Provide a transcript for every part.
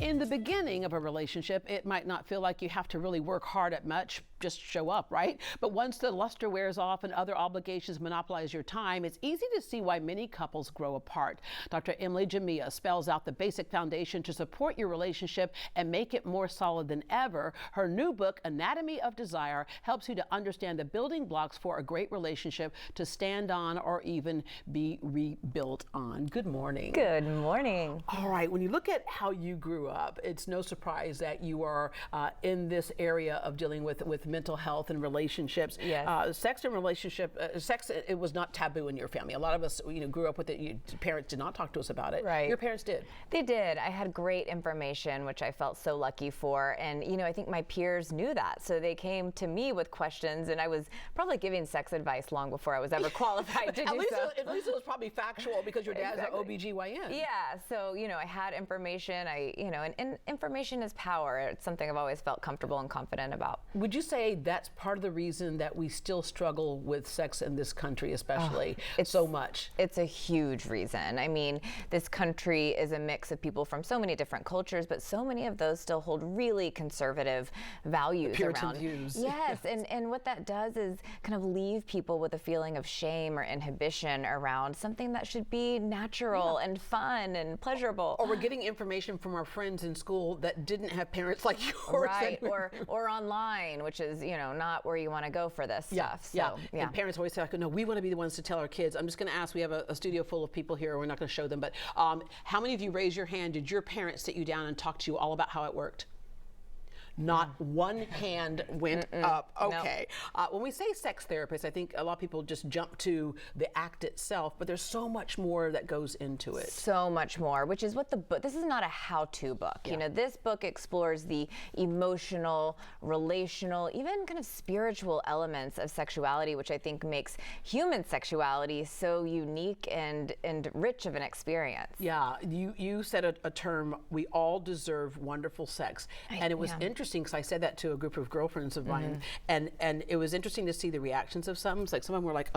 In the beginning of a relationship, it might not feel like you have to really work hard at much, just show up, right? But once the luster wears off and other obligations monopolize your time, it's easy to see why many couples grow apart. Dr. Emily Jamea spells out the basic foundation to support your relationship and make it more solid than ever. Her new book, Anatomy of Desire, helps you to understand the building blocks for a great relationship to stand on or even be rebuilt on. Good morning. Good morning. All right, when you look at how you grew up, it's no surprise that you are in this area of dealing with mental health and relationships. Yes. Sex and relationship, sex, it was not taboo in your family. A lot of us, grew up with it. Parents did not talk to us about it. Right. Your parents did. They did. I had great information, which I felt so lucky for. And, I think my peers knew that. So they came to me with questions, and I was probably giving sex advice long before I was ever qualified to do so. At least it was probably factual because your dad's an OBGYN. Yeah. So, I had information. And information is power. It's something I've always felt comfortable and confident about. Would you say that's part of the reason that we still struggle with sex in this country, especially so much? It's a huge reason. I mean, this country is a mix of people from so many different cultures, but so many of those still hold really conservative values Puritan around. views. Yes, and what that does is kind of leave people with a feeling of shame or inhibition around something that should be natural and fun and pleasurable. Or we're getting information from our friends in school that didn't have parents like yours. Right, or online, which is, not where you want to go for this stuff. Yeah. And parents always say, no, we want to be the ones to tell our kids. I'm just going to ask, we have a studio full of people here. We're not going to show them, but how many of you raise your hand? Did your parents sit you down and talk to you all about how it worked? Not one hand went up. Okay. Nope. When we say sex therapist, I think a lot of people just jump to the act itself, but there's so much more that goes into it. So much more, which is what the book, this is not a how-to book. Yeah. This book explores the emotional, relational, even kind of spiritual elements of sexuality, which I think makes human sexuality so unique and rich of an experience. Yeah, you said a term, we all deserve wonderful sex. And it was interesting because I said that to a group of girlfriends of mine, and it was interesting to see the reactions of some. It's like some of them were like,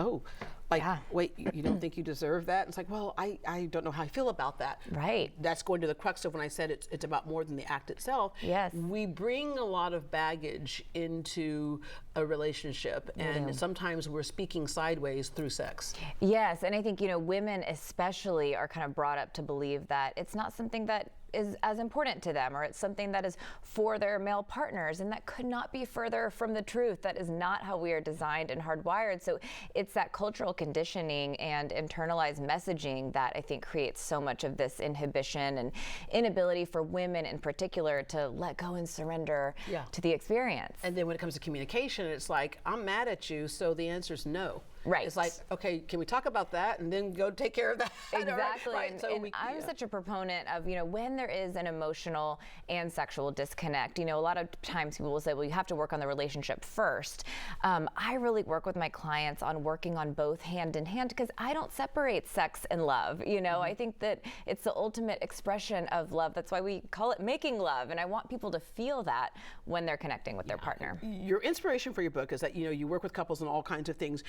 wait, you don't think you deserve that? And it's like, well, I don't know how I feel about that. Right. That's going to the crux of when I said it's about more than the act itself. Yes. We bring a lot of baggage into a relationship, and sometimes we're speaking sideways through sex. Yes, and I think, women especially are kind of brought up to believe that it's not something that is as important to them, or it's something that is for their male partners, and that could not be further from the truth. That is not how we are designed and hardwired. So it's that cultural conditioning and internalized messaging that I think creates so much of this inhibition and inability for women in particular to let go and surrender to the experience. And then when it comes to communication, it's like, I'm mad at you, so the answer is no. Right. It's like, okay, can we talk about that and then go take care of that? Exactly. Right? And I'm such a proponent of, when there is an emotional and sexual disconnect, a lot of times people will say, well, you have to work on the relationship first. I really work with my clients on working on both hand in hand because I don't separate sex and love. I think that it's the ultimate expression of love. That's why we call it making love. And I want people to feel that when they're connecting with their partner. Your inspiration for your book is that, you work with couples on all kinds of things.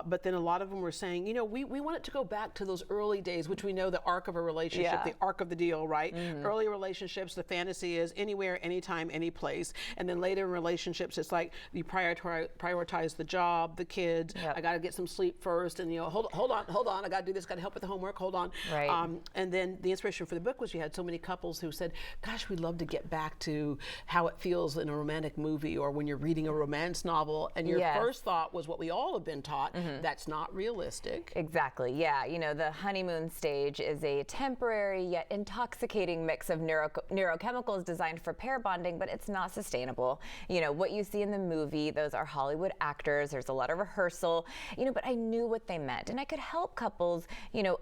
But then a lot of them were saying, we want it to go back to those early days, which we know the arc of a relationship, the arc of the deal, right? Early relationships, the fantasy is anywhere, anytime, any place. And then later in relationships, it's like you prioritize the job, the kids. I got to get some sleep first. And, hold on. I got to do this, got to help with the homework. Hold on. Right. And then the inspiration for the book was you had so many couples who said, gosh, we'd love to get back to how it feels in a romantic movie or when you're reading a romance novel. And your first thought was what we all have been taught. That's not realistic. Exactly. Yeah. The honeymoon stage is a temporary yet intoxicating mix of neurochemicals designed for pair bonding, but it's not sustainable. What you see in the movie, those are Hollywood actors. There's a lot of rehearsal, but I knew what they meant, and I could help couples,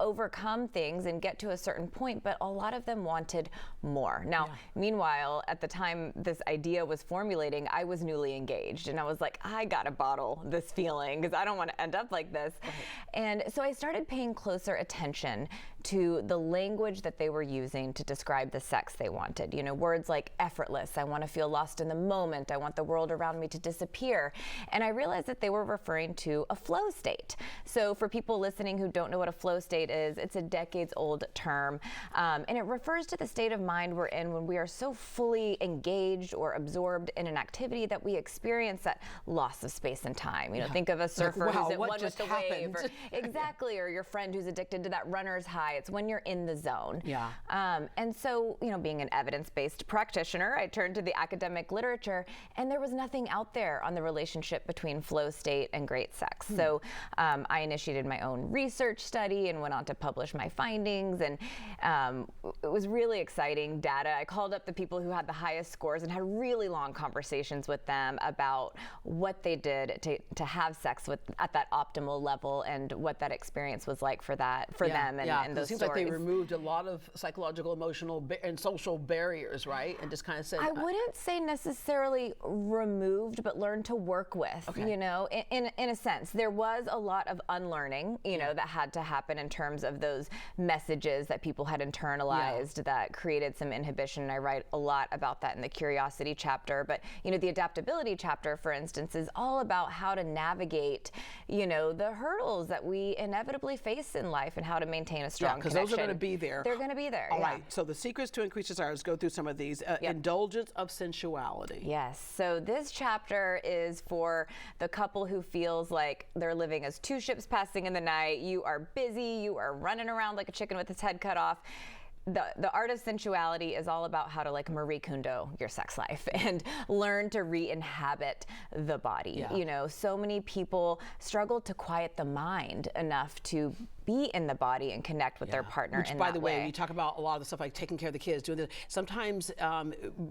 overcome things and get to a certain point, but a lot of them wanted more. Now, meanwhile, at the time this idea was formulating, I was newly engaged, and I was like, I gotta bottle this feeling because I don't want to end up like this. And so I started paying closer attention to the language that they were using to describe the sex they wanted. You know, words like effortless, I want to feel lost in the moment, I want the world around me to disappear. And I realized that they were referring to a flow state. So for people listening who don't know what a flow state is, it's a decades-old term, and it refers to the state of mind we're in when we are so fully engaged or absorbed in an activity that we experience that loss of space and time. You know, think of a surfer Like, wow, who's at what one with just the wave. happened? Exactly, or your friend who's addicted to that runner's high. It's when you're in the zone. Yeah. And so, you know, being an evidence-based practitioner, I turned to the academic literature, and there was nothing out there on the relationship between flow state and great sex. So I initiated my own research study and went on to publish my findings, and it was really exciting data. I called up the people who had the highest scores and had really long conversations with them about what they did to have sex with at that optimal level and what that experience was like for them and those it seems stories. like they removed a lot of psychological, emotional, and social barriers, right? And just kind of said, I wouldn't say necessarily removed, but learned to work with. Okay. You know, in a sense, there was a lot of unlearning, you know, that had to happen in terms of those messages that people had internalized that created some inhibition. And I write a lot about that in the curiosity chapter. But, you know, the adaptability chapter, for instance, is all about how to navigate, you know, the hurdles that we inevitably face in life and how to maintain a strong because connection. those are going to be there. They're going to be there. All right. So the secrets to increase desire, let's go through some of these. Indulgence of sensuality. Yes. So this chapter is for the couple who feels like they're living as two ships passing in the night. You are busy. You are running around like a chicken with its head cut off. The art of sensuality is all about how to like Marie Kondo your sex life and learn to re-inhabit the body. Yeah. You know, so many people struggle to quiet the mind enough to be in the body and connect with their partner. Which, in by that the way, way. we talk about a lot of the stuff like taking care of the kids, doing this. Sometimes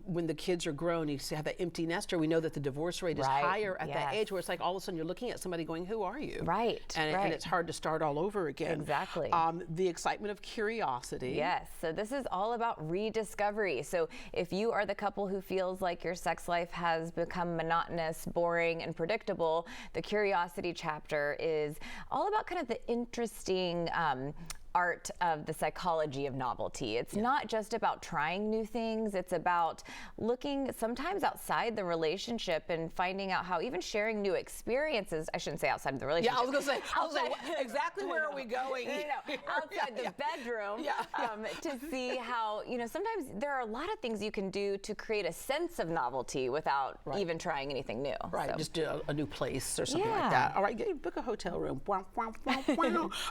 when the kids are grown, you have that empty nester. We know that the divorce rate is higher at that age, where it's like all of a sudden you're looking at somebody going, "Who are you?" Right. And it's hard to start all over again. Exactly. The excitement of curiosity. Yes. So this is all about rediscovery. So if you are the couple who feels like your sex life has become monotonous, boring, and predictable, the curiosity chapter is all about kind of the interesting art of the psychology of novelty. It's not just about trying new things. It's about looking sometimes outside the relationship and finding out how even sharing new experiences, I shouldn't say outside of the relationship. Yeah, I was going to say, exactly where are we going? No, outside the bedroom to see how, you know, sometimes there are a lot of things you can do to create a sense of novelty without even trying anything new. Right, So. just do a new place or something like that. All right, book a hotel room.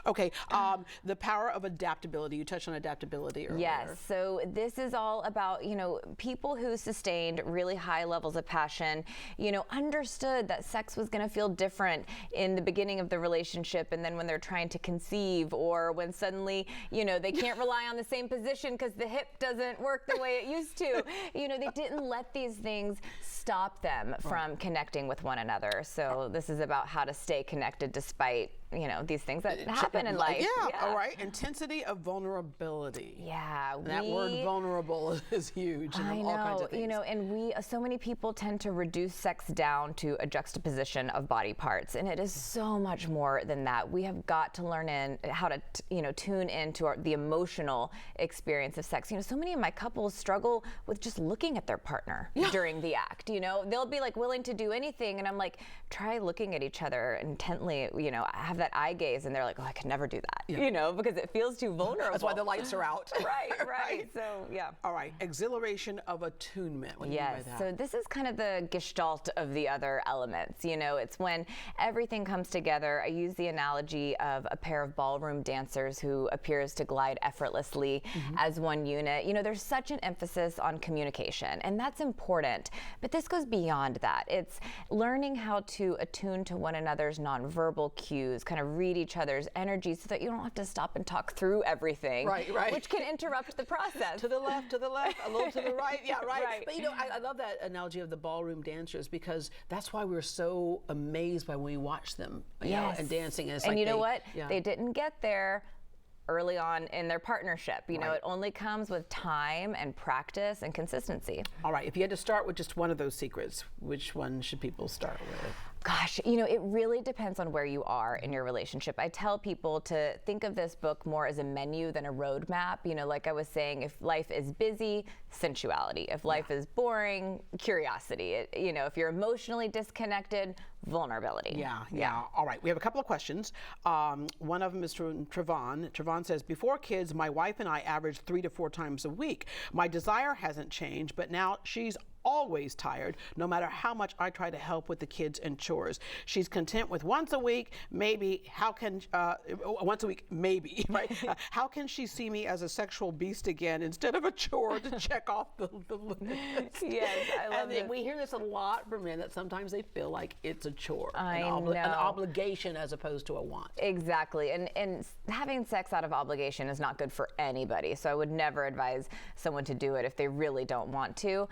Okay, the power of adaptability. You touched on adaptability earlier. Yes, so this is all about, you know, people who sustained really high levels of passion, you know, understood that sex was going to feel different in the beginning of the relationship, and then when they're trying to conceive, or when suddenly, you know, they can't rely on the same position because the hip doesn't work the way it used to. You know, they didn't let these things stop them from connecting with one another. So this is about how to stay connected despite, you know, these things that happen in life. Yeah, all right. Intensity of vulnerability. Yeah. That word vulnerable is huge. And I all kinds know, of things. you know, and so many people tend to reduce sex down to a juxtaposition of body parts, and it is so much more than that. We have got to learn how to, you know, tune into the emotional experience of sex. You know, so many of my couples struggle with just looking at their partner during the act. You know, they'll be like willing to do anything, and I'm like, try looking at each other intently. You know, have that eye gaze, and they're like, oh, I could never do that. You know, because it feels too vulnerable. That's why the lights are out. Right. So, yeah. All right. Exhilaration of attunement. What do you mean by that? So this is kind of the gestalt of the other elements. You know, it's when everything comes together. I use the analogy of a pair of ballroom dancers who appears to glide effortlessly as one unit. You know, there's such an emphasis on communication, and that's important. But this goes beyond that. It's learning how to attune to one another's nonverbal cues, kind of read each other's energy so that you don't have to stop and talk through everything, right. which can interrupt the process. To the left, a little to the right. Yeah, right. But you know, I love that analogy of the ballroom dancers, because that's why we're so amazed by when we watch them, you know, and dancing. And, it's like you know what? They didn't get there early on in their partnership. You know, it only comes with time and practice and consistency. All right, if you had to start with just one of those secrets, which one should people start with? Gosh, it really depends on where you are in your relationship. I tell people to think of this book more as a menu than a roadmap. Like I was saying, if life is busy, sensuality. If life is boring, curiosity. If you're emotionally disconnected, vulnerability. Yeah. All right. We have a couple of questions. One of them is from Trevon. Trevon says, before kids, my wife and I averaged 3 to 4 times a week. My desire hasn't changed, but now she's always tired, no matter how much I try to help with the kids and chores. She's content with once a week, maybe. Once a week, maybe, right? How can she see me as a sexual beast again instead of a chore to check off the list? Yes, I love it. We hear this a lot from men, that sometimes they feel like it's a chore, an obligation as opposed to a want. Exactly, and having sex out of obligation is not good for anybody, so I would never advise someone to do it if they really don't want to.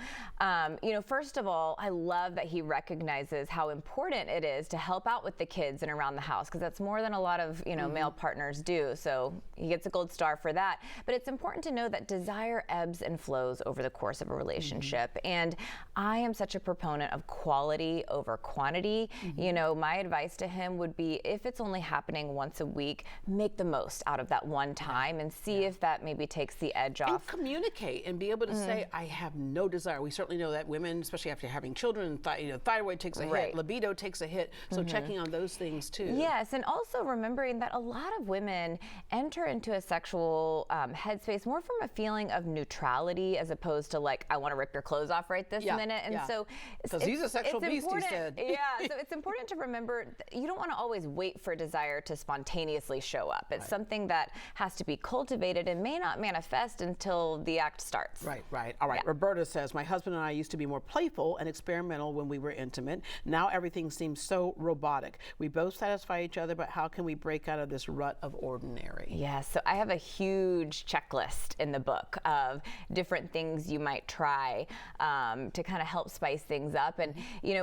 First of all, I love that he recognizes how important it is to help out with the kids and around the house, because that's more than a lot of, male partners do. So he gets a gold star for that. But it's important to know that desire ebbs and flows over the course of a relationship. And I am such a proponent of quality over quantity. My advice to him would be, if it's only happening once a week, make the most out of that one time and see if that maybe takes the edge off. And communicate and be able to say, I have no desire. We certainly know that women, especially after having children, thyroid takes a hit, libido takes a hit. So checking on those things too. Yes, and also remembering that a lot of women enter into a sexual headspace more from a feeling of neutrality, as opposed to like, I want to rip your clothes off right this minute. And so, because he's a sexual beast, he said. So it's important to remember you don't want to always wait for desire to spontaneously show up. It's something that has to be cultivated and may not manifest until the act starts. Right. All right. Roberta says, my husband and I used to be more playful and experimental when we were intimate. Now everything seems so robotic. We both satisfy each other, but how can we break out of this rut of ordinary? Yes, so I have a huge checklist in the book of different things you might try to kind of help spice things up. And,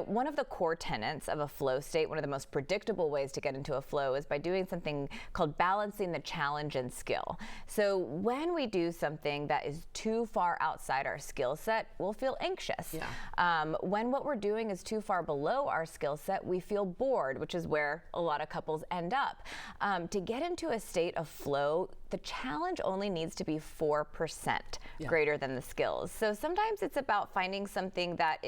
one of the core tenets of a flow state, one of the most predictable ways to get into a flow, is by doing something called balancing the challenge and skill. So when we do something that is too far outside our skill set, we'll feel anxious. When what we're doing is too far below our skill set, we feel bored, which is where a lot of couples end up. To get into a state of flow, the challenge only needs to be 4% greater than the skills. So sometimes it's about finding something that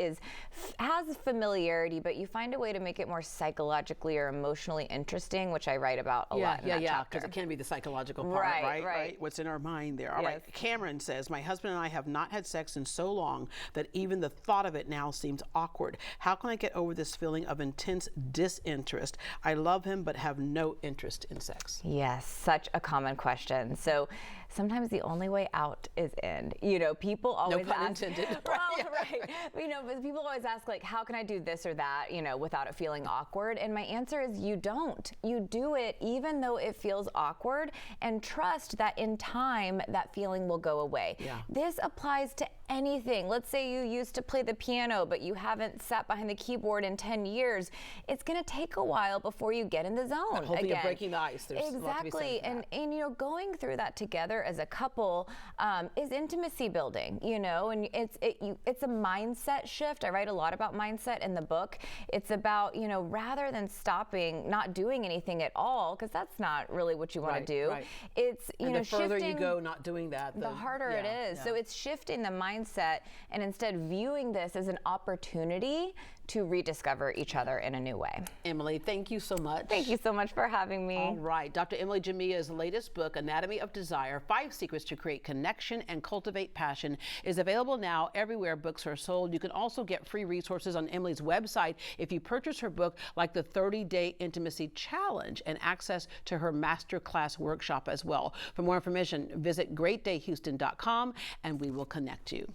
has familiarity, but you find a way to make it more psychologically or emotionally interesting, which I write about a lot in that chapter. Because it can be the psychological part, right? What's in our mind there. All right. Cameron says, my husband and I have not had sex in so long that even the thought of it now seems awkward. How can I get over this feeling of intense disinterest? I love him, but have no interest in sex. Yes, such a common question. So sometimes the only way out is in. People always no pun ask. Intended. Right. But people always ask, like, how can I do this or that, without it feeling awkward? And my answer is, you don't. You do it even though it feels awkward, and trust that in time that feeling will go away. This applies to anything. Let's say you used to play the piano, but you haven't sat behind the keyboard in 10 years. It's going to take a while before you get in the zone hoping again. You're breaking the ice. There's exactly. And going through that together as a couple is intimacy building, and it's a mindset shift. I write a lot about mindset in the book. It's about, rather than stopping, not doing anything at all, because that's not really what you want to do. It's, the further you go not doing that, the harder it is. So it's shifting the mindset and instead viewing this as an opportunity to rediscover each other in a new way. Emily, thank you so much. Thank you so much for having me. All right. Dr. Emily Jamea's latest book, Anatomy of Desire, 5 Secrets to Create Connection and Cultivate Passion, is available now everywhere books are sold. You can also get free resources on Emily's website if you purchase her book, like the 30-Day Intimacy Challenge, and access to her masterclass workshop as well. For more information, visit greatdayhouston.com and we will connect you.